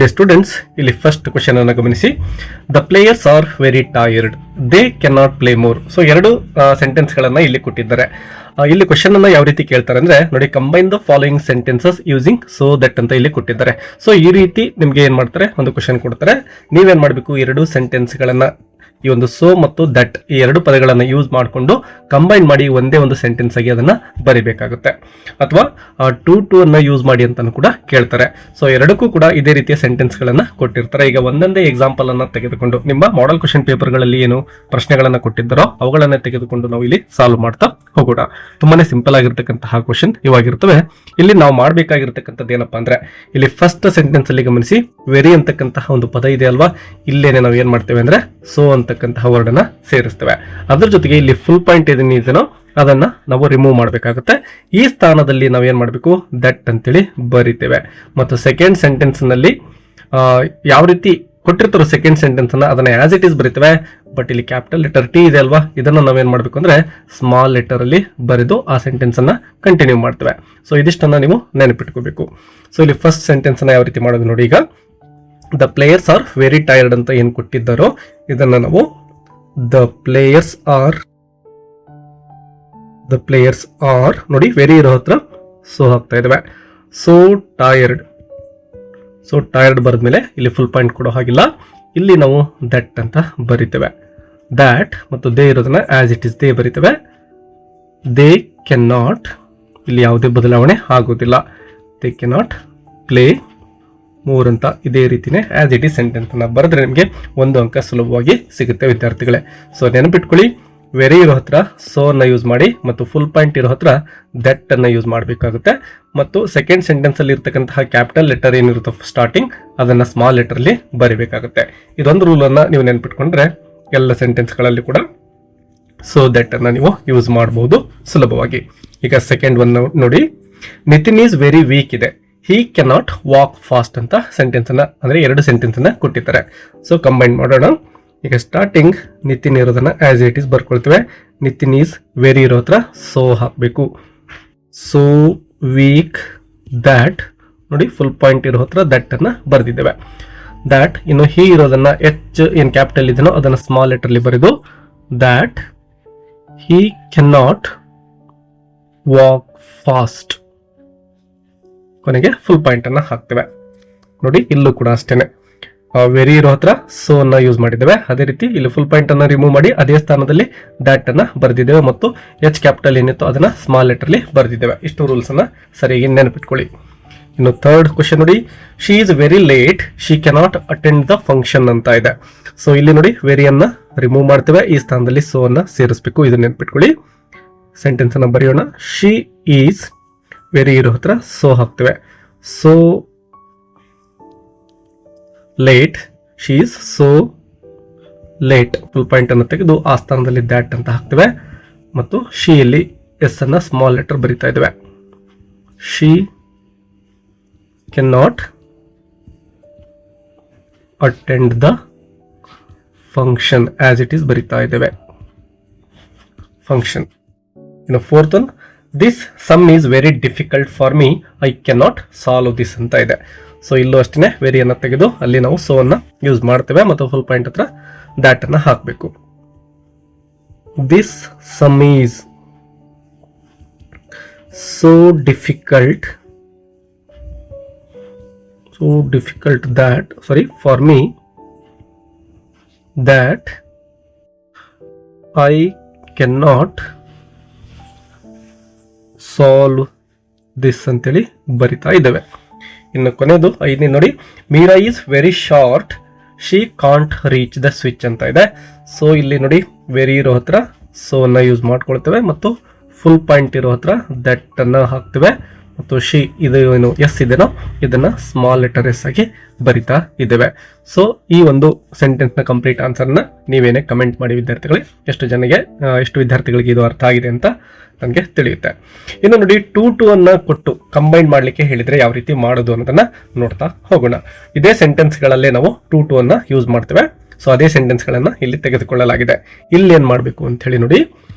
ಡೆ students, ಇಲ್ಲಿ first question ಅನ್ನು ಗಮನಿಸಿ. The players are very tired, they cannot ನಾಟ್ ಪ್ಲೇ ಮೋರ್. ಸೊ ಎರಡು ಸೆಂಟೆನ್ಸ್ ಗಳನ್ನ ಇಲ್ಲಿ ಕೊಟ್ಟಿದ್ದಾರೆ. ಇಲ್ಲಿ ಕ್ವಶನ್ ಅನ್ನ ಯಾವ ರೀತಿ ಕೇಳ್ತಾರೆ ಅಂದ್ರೆ ನೋಡಿ, combine the following sentences using so that ಅಂತ ಇಲ್ಲಿ ಕೊಟ್ಟಿದ್ದಾರೆ. ಸೊ ಈ ರೀತಿ ನಿಮ್ಗೆ ಏನ್ ಮಾಡ್ತಾರೆ, ಒಂದು ಕ್ವಶನ್ ಕೊಡ್ತಾರೆ, ನೀವೇನ್ ಮಾಡ್ಬೇಕು, ಎರಡು ಸೆಂಟೆನ್ಸ್ ಗಳನ್ನ ಈ ಒಂದು ಸೋ ಮತ್ತು ದಟ್ ಈ ಎರಡು ಪದಗಳನ್ನು ಯೂಸ್ ಮಾಡಿಕೊಂಡು ಕಂಬೈನ್ ಮಾಡಿ ಒಂದೇ ಒಂದು ಸೆಂಟೆನ್ಸ್ ಆಗಿ ಅದನ್ನ ಬರಿಬೇಕಾಗುತ್ತೆ. ಅಥವಾ ಟು ಅನ್ನ ಯೂಸ್ ಮಾಡಿ ಅಂತಾನು ಕೂಡ ಕೇಳ್ತಾರೆ. ಸೊ ಎರಡಕ್ಕೂ ಕೂಡ ಇದೇ ರೀತಿಯ ಸೆಂಟೆನ್ಸ್ ಗಳನ್ನ ಕೊಟ್ಟಿರ್ತಾರೆ. ಈಗ ಒಂದೊಂದೇ ಎಕ್ಸಾಂಪಲ್ ಅನ್ನ ತೆಗೆದುಕೊಂಡು ನಿಮ್ಮ ಮಾಡೆಲ್ ಕ್ವಶನ್ ಪೇಪರ್ ಗಳಲ್ಲಿ ಏನು ಪ್ರಶ್ನೆಗಳನ್ನ ಕೊಟ್ಟಿದ್ದಾರೋ ಅವುಗಳನ್ನ ತೆಗೆದುಕೊಂಡು ನಾವು ಇಲ್ಲಿ ಸಾಲ್ವ್ ಮಾಡ್ತಾ ಹೋಗೋಣ. ತುಂಬಾನೇ ಸಿಂಪಲ್ ಆಗಿರ್ತಕ್ಕಂತಹ ಕ್ವಶನ್ ಇವಾಗಿರ್ತವೆ. ಇಲ್ಲಿ ನಾವು ಮಾಡಬೇಕಾಗಿರ್ತಕ್ಕಂಥದ್ದು ಏನಪ್ಪಾ ಅಂದ್ರೆ, ಇಲ್ಲಿ ಫಸ್ಟ್ ಸೆಂಟೆನ್ಸ್ ಅಲ್ಲಿ ಗಮನಿಸಿ, ವೆರಿ ಅಂತಕ್ಕಂತಹ ಒಂದು ಪದ ಇದೆ ಅಲ್ವಾ, ಇಲ್ಲೇನೆ ನಾವು ಏನ್ ಮಾಡ್ತೇವೆ ಅಂದ್ರೆ ಸೋ ಅಂತಕ್ಕಂತಹ ವರ್ಡ್ ಅನ್ನ ಸೇರಿಸ್ತೇವೆ. ಅದ್ರ ಜೊತೆಗೆ ಇಲ್ಲಿ ಫುಲ್ ಪಾಯಿಂಟ್ ಏನೇನೋ ಅದನ್ನ ನಾವು ರಿಮೂವ್ ಮಾಡಬೇಕಾಗುತ್ತೆ. ಈ ಸ್ಥಾನದಲ್ಲಿ ನಾವು ಏನ್ ಮಾಡಬೇಕು, ದಟ್ ಅಂತೇಳಿ ಬರಿತೇವೆ. ಮತ್ತು ಸೆಕೆಂಡ್ ಸೆಂಟೆನ್ಸ್ ನಲ್ಲಿ ಯಾವ ರೀತಿ ಕೊಟ್ಟಿರ್ತಾರೋ ಸೆಕೆಂಡ್ ಸೆಂಟೆನ್ಸ್ ಅನ್ನ ಅದನ್ನ ಆಸ್ ಇಟ್ ಈಸ್ ಬರಿತೇವೆ. ಬಟ್ ಇಲ್ಲಿ ಕ್ಯಾಪಿಟಲ್ ಲೆಟರ್ ಟಿ ಇದೆ ಅಲ್ವಾ, ಇದನ್ನ ನಾವೇನ್ ಮಾಡ್ಬೇಕು ಅಂದ್ರೆ ಸ್ಮಾಲ್ ಲೆಟರ್ ಅಲ್ಲಿ ಬರೆದು ಆ ಸೆಂಟೆನ್ಸ್ ಅನ್ನ ಕಂಟಿನ್ಯೂ ಮಾಡ್ತೇವೆ. ಸೊ ಇದಿಷ್ಟನ್ನ ನೀವು ನೆನಪಿಟ್ಕೋಬೇಕು. ಸೊ ಇಲ್ಲಿ ಫಸ್ಟ್ ಸೆಂಟೆನ್ಸ್ ಅನ್ನ ಯಾವ ರೀತಿ ಮಾಡೋದು ನೋಡಿ. ಈಗ the players are very tired ಅಂತ ಏನ್ ಕೊಟ್ಟಿದ್ದಾರೋ ಇದನ್ನ ನಾವು ದ ಪ್ಲೇಯರ್ಸ್ ಆರ್ ನೋಡಿ, ವೆರಿ ಇರೋ ಹತ್ರ ಸೋ ಹಾಕ್ತಾ ಇದ್ದೇವೆ. ಸೋ ಟೈರ್ಡ್ ಬರೆದ್ಮೇಲೆ ಇಲ್ಲಿ ಫುಲ್ ಪಾಯಿಂಟ್ ಕೊಡೋ ಹಾಗಿಲ್ಲ, ಇಲ್ಲಿ ನಾವು ದಟ್ ಅಂತ ಬರಿತೇವೆ. ದ್ಯಾಟ್ ಮತ್ತು ದೇ ಇರೋದನ್ನ ಆಸ್ ಇಟ್ ಇಸ್ ದೇ ಬರಿತೇವೆ. ದೇ ಕ್ಯಾನ್ ನಾಟ್, ಇಲ್ಲಿ ಯಾವುದೇ ಬದಲಾವಣೆ ಆಗೋದಿಲ್ಲ. ದೇ ಕ್ಯಾನ್ ನಾಟ್ ಪ್ಲೇ ಮೋರ್ ಅಂತ ಇದೇ ರೀತಿನೇ ಆಸ್ ಇಟ್ ಈಸ್ ಸೆಂಟೆನ್ಸ್ ಅನ್ನ ಬರೆದ್ರೆ ನಿಮಗೆ ಒಂದು ಅಂಕ ಸುಲಭವಾಗಿ ಸಿಗುತ್ತೆ ವಿದ್ಯಾರ್ಥಿಗಳೇ. ಸೊ ನೆನಪಿಟ್ಕೊಳ್ಳಿ, ವೆರಿ ಇರೋ ಹತ್ರ ಸೋ ಅನ್ನ ಯೂಸ್ ಮಾಡಿ ಮತ್ತು ಫುಲ್ ಪಾಯಿಂಟ್ ಇರೋ ಹತ್ರ ದಟ್ ಅನ್ನ ಯೂಸ್ ಮಾಡಬೇಕಾಗುತ್ತೆ. ಮತ್ತು ಸೆಕೆಂಡ್ ಸೆಂಟೆನ್ಸ್ ಅಲ್ಲಿ ಇರ್ತಕ್ಕಂತಹ ಕ್ಯಾಪಿಟಲ್ ಲೆಟರ್ ಏನಿರುತ್ತೆ ಸ್ಟಾರ್ಟಿಂಗ್, ಅದನ್ನ ಸ್ಮಾಲ್ ಲೆಟರ್ ಅಲ್ಲಿ ಬರಿಬೇಕಾಗುತ್ತೆ. ಇದೊಂದು ರೂಲ್ ಅನ್ನ ನೀವು ನೆನಪಿಟ್ಕೊಂಡ್ರೆ ಎಲ್ಲ ಸೆಂಟೆನ್ಸ್ ಗಳಲ್ಲಿ ಕೂಡ ಸೋ ದಟ್ ಅನ್ನ ನೀವು ಯೂಸ್ ಮಾಡಬಹುದು ಸುಲಭವಾಗಿ. ಈಗ ಸೆಕೆಂಡ್ ಒನ್ ನೋಡಿ, ನಿತಿನ್ ಈಸ್ ವೆರಿ ವೀಕ್ ಇದೆ, ಹಿ ಕ್ಯಾನಾಟ್ ವಾಕ್ ಫಾಸ್ಟ್ ಅಂತ ಸೆಂಟೆನ್ಸ್ ಅನ್ನ ಅಂದ್ರೆ ಎರಡು ಸೆಂಟೆನ್ಸ್ ಅನ್ನ ಕೊಟ್ಟಿದ್ದಾರೆ. ಸೊ ಕಂಬೈನ್ ಮಾಡೋಣ. ಈಗ ಸ್ಟಾರ್ಟಿಂಗ್ ನಿತಿನ್ ಇರೋದನ್ನ ಆಸ್ ಇಟ್ ಈಸ್ ಬರ್ಕೊಳ್ತೇವೆ. ನಿತಿನ್ ಈಸ್ ವೆರಿ ಇರೋ ಹತ್ರ ಸೋ ಹಾಕ್ಬೇಕು. ಸೋ ವೀಕ್ ದ್ಯಾಟ್ ನೋಡಿ, ಫುಲ್ ಪಾಯಿಂಟ್ ಇರೋ ಹತ್ರ ದಟ್ ಅನ್ನ ಬರ್ದಿದ್ದೇವೆ. ದ್ಯಾಟ್ ಇನ್ನು ಹಿ ಇರೋದನ್ನ ಎಚ್ ಏನ್ ಕ್ಯಾಪಿಟಲ್ ಇದೆನೋ ಅದನ್ನ ಸ್ಮಾಲ್ ಲೆಟರ್ ಅಲ್ಲಿ ಬರೆದು that he cannot walk fast, ಕೊನೆಗೆ ಫುಲ್ ಪಾಯಿಂಟ್ ಅನ್ನ ಹಾಕ್ತೇವೆ. ನೋಡಿ ಇಲ್ಲೂ ಕೂಡ ಅಷ್ಟೇನೆ, ವೆರಿ ಇರೋ ಹತ್ರ ಸೋ ಅನ್ನ ಯೂಸ್ ಮಾಡಿದ್ದೇವೆ. ಅದೇ ರೀತಿ ಇಲ್ಲಿ ಫುಲ್ ಪಾಯಿಂಟ್ ಅನ್ನ ರಿಮೂವ್ ಮಾಡಿ ಅದೇ ಸ್ಥಾನದಲ್ಲಿ ದ್ಯಾಟ್ ಅನ್ನ ಬರೆದಿದ್ದೇವೆ ಮತ್ತು ಎಚ್ ಕ್ಯಾಪಿಟಲ್ ಏನಿತ್ತು ಅದನ್ನ ಸ್ಮಾಲ್ ಲೆಟರ್ ಅಲ್ಲಿ ಬರೆದಿದ್ದೇವೆ. ಇಷ್ಟು ರೂಲ್ಸ್ ಅನ್ನ ಸರಿಯಾಗಿ ನೆನಪಿಟ್ಕೊಳ್ಳಿ. ಇನ್ನು ಥರ್ಡ್ ಕ್ವಶನ್ ನೋಡಿ, she is very late, she cannot attend the function ಅಂತ ಇದೆ. ಸೊ ಇಲ್ಲಿ ನೋಡಿ ವೆರಿ ಅನ್ನ ರಿಮೂವ್ ಮಾಡ್ತೇವೆ, ಈ ಸ್ಥಾನದಲ್ಲಿ ಸೋ ಅನ್ನ ಸೇರಿಸಬೇಕು. ಇದನ್ನ ನೆನಪಿಟ್ಕೊಳ್ಳಿ. ಸೆಂಟೆನ್ಸ್ ಅನ್ನ ಬರೆಯೋಣ. ಶಿ ಈಸ್ ವೆರಿ ಇರೋ ಹತ್ರ ಸೋ ಹಾಕ್ತೇವೆ. So late, she is so late, full point ಅನ್ನು ತೆಗೆದು ಆ ಸ್ಥಾನದಲ್ಲಿ ದ್ಯಾಟ್ ಅಂತ ಹಾಕ್ತೇವೆ ಮತ್ತು ಶಿ ಇಲ್ಲಿ ಎಸ್ ಅನ್ನ ಸ್ಮಾಲ್ ಲೆಟರ್ ಬರಿತಾ ಇದ್ದೇವೆ. She can not attend the function as it is ಬರಿತಾ ಇದ್ದೇವೆ. ಫಂಕ್ಷನ್. ಇನ್ನು fourth one, this some is very difficult for me, I can not solve this ಅಂತ ಇದೆ. ಸೊ ಇಲ್ಲೂ ಅಷ್ಟೇ ವೆರಿ ಅನ್ನ ತೆಗೆದು ಅಲ್ಲಿ ನಾವು ಸೋ ಅನ್ನ ಯೂಸ್ ಮಾಡ್ತೇವೆ ಮತ್ತು ಫುಲ್ ಪಾಯಿಂಟ್ ಹತ್ರ ದ್ಯಾಟ್ ಅನ್ನ ಹಾಕಬೇಕು. This some is so difficult that for me that I cannot solve this ಅಂತೇಳಿ ಬರಿತಾ ಇದ್ದೇವೆ. ಇನ್ನು ಕೊನೆಯದು ಐದನೇ ನೋಡಿ, Meera is very short, she can't reach the switch ಅಂತ ಇದೆ. ಸೊ ಇಲ್ಲಿ ನೋಡಿ ವೆರಿ ಇರೋ ಹತ್ರ ಸೋ ಅನ್ನ ಯೂಸ್ ಮಾಡ್ಕೊಳ್ತೇವೆ ಮತ್ತು ಫುಲ್ ಪಾಯಿಂಟ್ ಇರೋ ಹತ್ರ ದಟ್ ಅನ್ನ ಹಾಕ್ತೇವೆ ಮತ್ತು ಶಿ ಇದು ಏನು ಎಸ್ ಇದೆನೋ ಇದನ್ನ ಸ್ಮಾಲ್ ಲೆಟರ್ ಎಸ್ ಆಗಿ ಬರಿತಾ ಇದ್ದೇವೆ. ಸೊ ಈ ಒಂದು ಸೆಂಟೆನ್ಸ್ ನ ಕಂಪ್ಲೀಟ್ ಆನ್ಸರ್ ನ ನೀವೇನೇ ಕಮೆಂಟ್ ಮಾಡಿ ವಿದ್ಯಾರ್ಥಿಗಳಿಗೆ, ಎಷ್ಟು ವಿದ್ಯಾರ್ಥಿಗಳಿಗೆ ಇದು ಅರ್ಥ ಆಗಿದೆ ಅಂತ ನನಗೆ ತಿಳಿಯುತ್ತೆ. ಇನ್ನು ನೋಡಿ ಟು ಅನ್ನ ಕೊಟ್ಟು ಕಂಬೈನ್ ಮಾಡ್ಲಿಕ್ಕೆ ಹೇಳಿದ್ರೆ ಯಾವ ರೀತಿ ಮಾಡೋದು ಅನ್ನೋದನ್ನ ನೋಡ್ತಾ ಹೋಗೋಣ. ಇದೇ ಸೆಂಟೆನ್ಸ್ ಗಳಲ್ಲೇ ನಾವು ಟು ಅನ್ನ ಯೂಸ್ ಮಾಡ್ತೇವೆ. ಸೊ ಅದೇ ಸೆಂಟೆನ್ಸ್ ಗಳನ್ನ ಇಲ್ಲಿ ತೆಗೆದುಕೊಳ್ಳಲಾಗಿದೆ. ಇಲ್ಲಿ ಏನ್ ಮಾಡ್ಬೇಕು ಅಂತ ಹೇಳಿ ನೋಡಿ,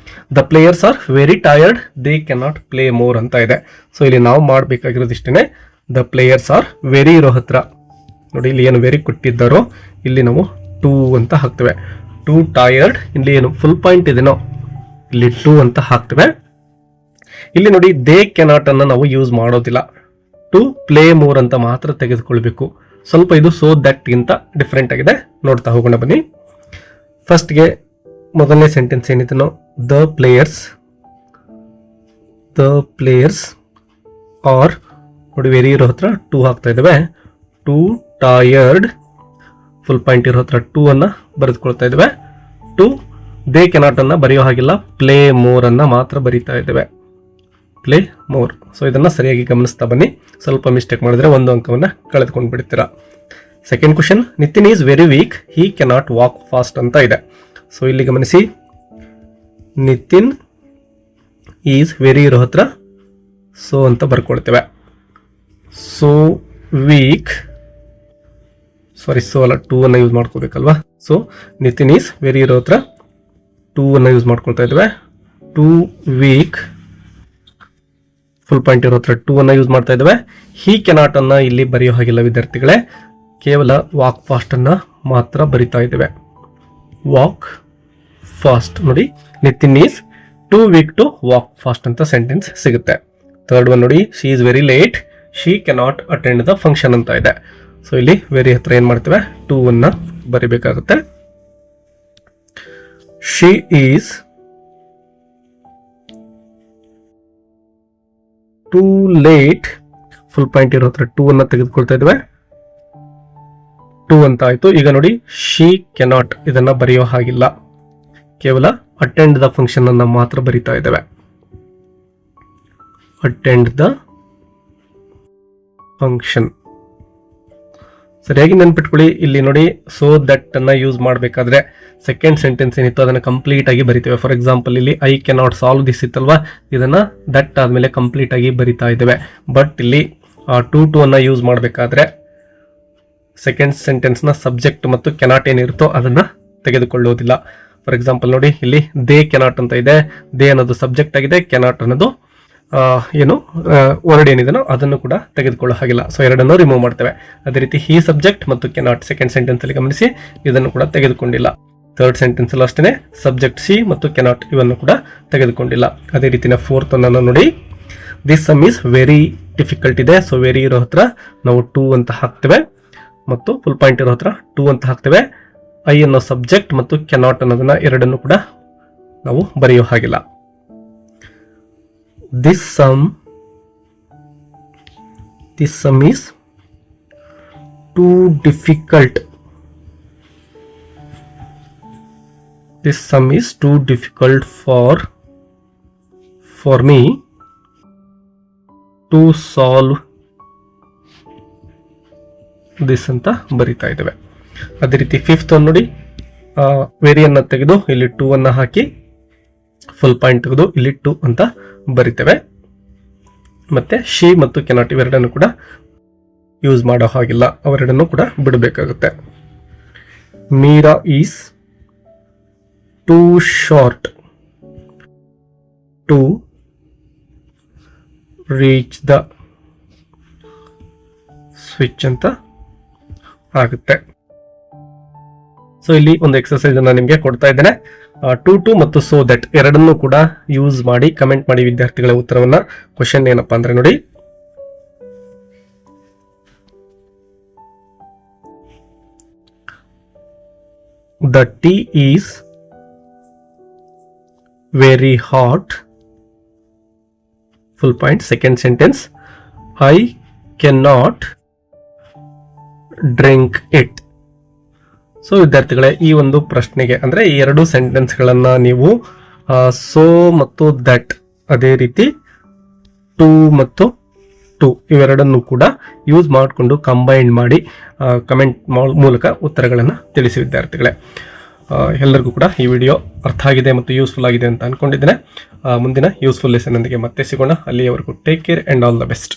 the players are very tired, they cannot play ಮೋರ್ ಅಂತ ಇದೆ. ಸೊ ಇಲ್ಲಿ ನಾವು ಮಾಡಬೇಕಾಗಿರೋದು ಇಷ್ಟೇನೆ, ದ ಪ್ಲೇಯರ್ಸ್ ಆರ್ ವೆರಿ ಇರೋ ಹತ್ರ ನೋಡಿ ಇಲ್ಲಿ ಏನು ವೆರಿ ಕೊಟ್ಟಿದ್ದಾರೋ ಇಲ್ಲಿ ನಾವು ಟೂ ಅಂತ ಹಾಕ್ತೇವೆ. ಟೂ ಟಯರ್ಡ್, ಇಲ್ಲಿ ಏನು ಫುಲ್ ಪಾಯಿಂಟ್ ಇದೆನೋ ಇಲ್ಲಿ ಟೂ ಅಂತ ಹಾಕ್ತೇವೆ. ಇಲ್ಲಿ ನೋಡಿ ದೇ ಕೆನಾಟ್ ಅನ್ನ ನಾವು ಯೂಸ್ ಮಾಡೋದಿಲ್ಲ, ಟು ಪ್ಲೇ ಮೋರ್ ಅಂತ ಮಾತ್ರ ತೆಗೆದುಕೊಳ್ಬೇಕು. ಸ್ವಲ್ಪ ಇದು ಸೋ ದಟ್ ಗಿಂತ ಡಿಫ್ರೆಂಟ್ ಆಗಿದೆ, ನೋಡ್ತಾ ಹೋಗೋಣ ಬನ್ನಿ. ಫಸ್ಟ್ಗೆ ಮೊದಲನೇ ಸೆಂಟೆನ್ಸ್ ಏನಿದೆನೋ ದ ಪ್ಲೇಯರ್ಸ್ ಆರ್ ನೋಡಿ ವೆರಿ ಇರೋ ಹತ್ರ ಟೂ ಹಾಕ್ತಾ ಇದ್ದೇವೆ. ಟೂ ಟಯರ್ಡ್ ಫುಲ್ ಪಾಯಿಂಟ್ ಇರೋ ಹತ್ರ ಟೂ ಅನ್ನ ಬರೆದುಕೊಳ್ತಾ ಇದ್ದೇವೆ. ಟು ದೇ ಕೆನಾಟ್ ಅನ್ನ ಬರೆಯೋ ಹಾಗಿಲ್ಲ, ಪ್ಲೇ ಮೋರ್ ಅನ್ನ ಮಾತ್ರ ಬರೀತಾ ಇದ್ದೇವೆ. Play more. ಸೊ ಇದನ್ನ ಸರಿಯಾಗಿ ಗಮನಿಸ್ತಾ ಬನ್ನಿ, ಸ್ವಲ್ಪ ಮಿಸ್ಟೇಕ್ ಮಾಡಿದ್ರೆ ಒಂದು ಅಂಕವನ್ನ ಕಳೆದುಕೊಂಡು ಬಿಡ್ತೀರಾ. Second question, Nitin is very weak, he cannot walk fast ಅಂತ ಇದೆ. ಸೊ ಇಲ್ಲಿ ಗಮನಿಸಿ, ನಿತಿನ್ ಈಸ್ ವೆರಿ ಇರೋ ಹತ್ರ ಸೊ ಅಂತ ಬರ್ಕೊಳ್ತೇವೆ. ಸೊ ವೀಕ್, ಸಾರಿ ಸೊ ಅಲ್ಲ, ಟೂ ಅನ್ನ ಯೂಸ್ ಮಾಡ್ಕೋಬೇಕಲ್ವಾ. ಸೊ ನಿತಿನ್ ಈಸ್ ವೆರಿ ಇರೋ ಹತ್ರ ಟೂ ಅನ್ನ ಯೂಸ್ ಮಾಡ್ಕೊಳ್ತಾ ಇದ್ದೇವೆ. ಟೂ ವೀಕ್ ಫುಲ್ ಪಾಯಿಂಟ್ ಇರೋ ಹತ್ರ ಟೂ ಅನ್ನ ಯೂಸ್ ಮಾಡ್ತಾ ಇದ್ದೇವೆ. ಹಿ ಕೆನಾಟ್ ಅನ್ನ ಇಲ್ಲಿ ಬರೆಯೋ ಹಾಗಿಲ್ಲ ವಿದ್ಯಾರ್ಥಿಗಳೇ, ಕೇವಲ ವಾಕ್ ಫಾಸ್ಟ್ ಅನ್ನ ಮಾತ್ರ ಬರಿತಾ ಇದ್ದೇವೆ. ವಾಕ್ ಫಾಸ್ಟ್ ನೋಡಿ, Nitin is too weak to walk fast ಅಂತ ಸೆಂಟೆನ್ಸ್ ಸಿಗುತ್ತೆ. ಥರ್ಡ್ ಒನ್ ನೋಡಿ, she is very late, she cannot attend the function ಅಂತ ಇದೆ. ಸೊ ಇಲ್ಲಿ ವೆರಿ ಹತ್ರ ಏನ್ ಮಾಡ್ತೇವೆ, ಟೂ ಅನ್ನ ಬರಿಬೇಕಾಗುತ್ತೆ. She is too late full point ಇರೋ ಹತ್ರ ಟೂ ಅನ್ನ ತೆಗೆದುಕೊಳ್ತಾ ಇದ್ದೇವೆ. ಟೂ ಅಂತ ಆಯ್ತು. ಈಗ ನೋಡಿ, ಶಿ ಕೆನಾಟ್ ಇದನ್ನ ಬರೆಯೋ ಹಾಗಿಲ್ಲ, ಕೇವಲ ಅಟೆಂಡ್ ದ ಫಂಕ್ಷನ್ ಅನ್ನ ಮಾತ್ರ ಬರಿತಾ ಇದ್ದೇವೆ. ಅಟೆಂಡ್ ದ ಫಂಕ್ಷನ್ ಸರಿಯಾಗಿ ನೆನ್ಪಿಟ್ಕೊಳ್ಳಿ. ಇಲ್ಲಿ ನೋಡಿ, ಸೋ ದಟ್ ಅನ್ನ ಯೂಸ್ ಮಾಡಬೇಕಾದ್ರೆ ಸೆಕೆಂಡ್ ಸೆಂಟೆನ್ಸ್ ಏನಿತ್ತು ಅದನ್ನ ಕಂಪ್ಲೀಟ್ ಆಗಿ ಬರಿತೇವೆ. ಫಾರ್ ಎಕ್ಸಾಂಪಲ್ ಇಲ್ಲಿ ಐ ಕೆನಾಟ್ ಸಾಲ್ವ್ ದಿಸ್ ಇತ್ತಲ್ವಾ, ಇದನ್ನ ದಟ್ ಆದ್ಮೇಲೆ ಕಂಪ್ಲೀಟ್ ಆಗಿ ಬರಿತಾ ಇದ್ದೇವೆ. ಬಟ್ ಇಲ್ಲಿ ಟೂ ಅನ್ನ ಯೂಸ್ ಮಾಡಬೇಕಾದ್ರೆ ಸೆಕೆಂಡ್ ಸೆಂಟೆನ್ಸ್ ನ ಸಬ್ಜೆಕ್ಟ್ ಮತ್ತು ಕೆನಾಟ್ ಏನಿರುತ್ತೋ ಅದನ್ನ ತೆಗೆದುಕೊಳ್ಳೋದಿಲ್ಲ. ಫಾರ್ ಎಕ್ಸಾಂಪಲ್ ನೋಡಿ, ಇಲ್ಲಿ ದೇ ಕೆನಾಟ್ ಅಂತ ಇದೆ, ದೇ ಅನ್ನೋದು ಸಬ್ಜೆಕ್ಟ್ ಆಗಿದೆ, ಕೆನಾಟ್ ಅನ್ನೋದು ಏನು ವರ್ಡ್ ಏನಿದೆನೋ ಅದನ್ನು ಕೂಡ ತೆಗೆದುಕೊಳ್ಳೋ ಹಾಗಿಲ್ಲ. ಸೊ ಎರಡನ್ನು ರಿಮೂವ್ ಮಾಡ್ತೇವೆ. ಅದೇ ರೀತಿ ಹಿ ಸಬ್ಜೆಕ್ಟ್ ಮತ್ತು ಕೆನಾಟ್ ಸೆಕೆಂಡ್ ಸೆಂಟೆನ್ಸ್ ಅಲ್ಲಿ ಗಮನಿಸಿ, ಇದನ್ನು ಕೂಡ ತೆಗೆದುಕೊಂಡಿಲ್ಲ. ಥರ್ಡ್ ಸೆಂಟೆನ್ಸ್ ಅಲ್ಲಿ ಅಷ್ಟೇ ಸಬ್ಜೆಕ್ಟ್ ಸಿ ಮತ್ತು ಕೆನಾಟ್ ಇವನ್ನು ಕೂಡ ತೆಗೆದುಕೊಂಡಿಲ್ಲ. ಅದೇ ರೀತಿನ ಫೋರ್ತ್ ಅನ್ನ ನೋಡಿ, this some is very difficult ಇದೆ. ಸೊ ವೆರಿ ಇರೋ ಹತ್ರ ನಾವು ಟೂ ಅಂತ ಹಾಕ್ತೇವೆ ಮತ್ತು ಫುಲ್ ಪಾಯಿಂಟ್ ಇರೋ ಹತ್ರ ಟೂ ಅಂತ ಹಾಕ್ತೇವೆ. ಐ ಅನ್ನೋ ಸಬ್ಜೆಕ್ಟ್ ಮತ್ತು ಕೆನಾಟ್ ಅನ್ನೋದನ್ನ ಎರಡನ್ನು ಕೂಡ ನಾವು ಬರೆಯೋ ಹಾಗಿಲ್ಲ. This sum is too difficult. This sum is too difficult for me to solve this ಅಂತ ಬರಿತಾ ಇದ್ದೇವೆ. ಅದೇ ರೀತಿ ಫಿಫ್ತ್ ಒಂದು ನೋಡಿ, ವೆರಿ ಅನ್ನ ತೆಗೆದು ಇಲ್ಲಿ ಟೂ ಅನ್ನ ಹಾಕಿ ಫುಲ್ ಪಾಯಿಂಟ್ ತೆಗೆದು ಇಲ್ಲಿ ಟೂ ಅಂತ ಬರಿತೇವೆ. ಮತ್ತೆ ಶಿ ಮತ್ತು ಕೆನಾಟ್ ಇವೆರಡನ್ನು ಕೂಡ ಯೂಸ್ ಮಾಡೋ ಹಾಗಿಲ್ಲ, ಅವೆರಡನ್ನು ಕೂಡ ಬಿಡಬೇಕಾಗುತ್ತೆ. Meera is too short to reach the switch ಅಂತ ಆಗುತ್ತೆ. ಸೊ ಇಲ್ಲಿ ಒಂದು ಎಕ್ಸರ್ಸೈಸ್ ಅನ್ನ ನಿಮಗೆ ಕೊಡ್ತಾ ಇದ್ದೇನೆ. ಟು ಮತ್ತು ಸೋ ದಟ್ ಎರಡನ್ನೂ ಕೂಡ ಯೂಸ್ ಮಾಡಿ ಕಮೆಂಟ್ ಮಾಡಿ ವಿದ್ಯಾರ್ಥಿಗಳ ಉತ್ತರವನ್ನ. ಕ್ವಶನ್ ಏನಪ್ಪಾ ಅಂದ್ರೆ ನೋಡಿ, the tea is very hot full point second sentence, I can not drink it. So ವಿದ್ಯಾರ್ಥಿಗಳೇ, ಈ ಒಂದು ಪ್ರಶ್ನೆಗೆ ಅಂದ್ರೆ ಈ ಎರಡು ಸೆಂಟೆನ್ಸ್ ಗಳನ್ನ ನೀವು ಸೋ ಮತ್ತು ದಟ್ ಅದೇ ರೀತಿ ಟು ಮತ್ತು ಟು ಇವೆರಡನ್ನು ಕೂಡ ಯೂಸ್ ಮಾಡಿಕೊಂಡು ಕಂಬೈನ್ ಮಾಡಿ ಕಮೆಂಟ್ ಮೂಲಕ ಉತ್ತರಗಳನ್ನು ತಿಳಿಸಿ ವಿದ್ಯಾರ್ಥಿಗಳೇ. ಎಲ್ಲರಿಗೂ ಕೂಡ ಈ ವಿಡಿಯೋ ಅರ್ಥ ಆಗಿದೆ ಮತ್ತು ಯೂಸ್ಫುಲ್ ಆಗಿದೆ ಅಂತ ಅನ್ಕೊಂಡಿದ್ದೇನೆ. ಮುಂದಿನ ಯೂಸ್ಫುಲ್ ಲೆಸನ್ ಒಂದಿಗೆ ಮತ್ತೆ ಸಿಗೋಣ. ಅಲ್ಲಿಯವರೆಗೂ take care and all the best.